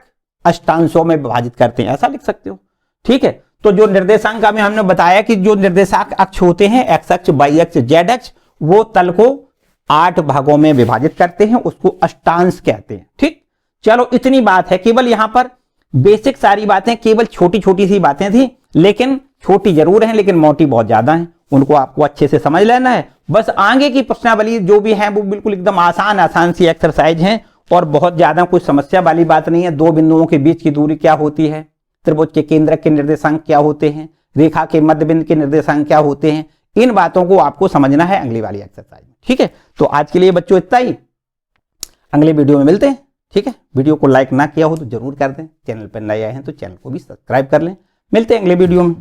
अष्टांशों में विभाजित करते हैं, ऐसा लिख सकते हो, ठीक है। तो जो निर्देशांक में हमने बताया कि जो निर्देशांक अक्ष होते हैं, एक्स अक्ष, वाई अक्ष, जेड अक्ष, वो तल को 8 भागों में विभाजित करते हैं, उसको अष्टांश कहते हैं, ठीक। चलो इतनी बात है, केवल यहां पर बेसिक सारी बातें, केवल छोटी छोटी सी बातें थी, लेकिन छोटी जरूर हैं लेकिन मोटी बहुत ज्यादा हैं, उनको आपको अच्छे से समझ लेना है। बस आगे की प्रश्नावली जो भी है वो बिल्कुल एकदम आसान सी एक्सरसाइज है और बहुत ज्यादा कोई समस्या वाली बात नहीं है। 2 बिंदुओं के बीच की दूरी क्या होती है, त्रिभुज के केंद्रक के निर्देशांक क्या होते हैं, रेखा के मध्य बिंदु के निर्देशांक क्या होते हैं, इन बातों को आपको समझना है अगली वाली एक्सरसाइज में, ठीक है। तो आज के लिए बच्चों इतना ही, अगले वीडियो में मिलते हैं, ठीक है। वीडियो को लाइक ना किया हो तो जरूर कर दें, चैनल पर नए आए हैं तो चैनल को भी सब्सक्राइब कर लें। मिलते हैं अगले वीडियो में।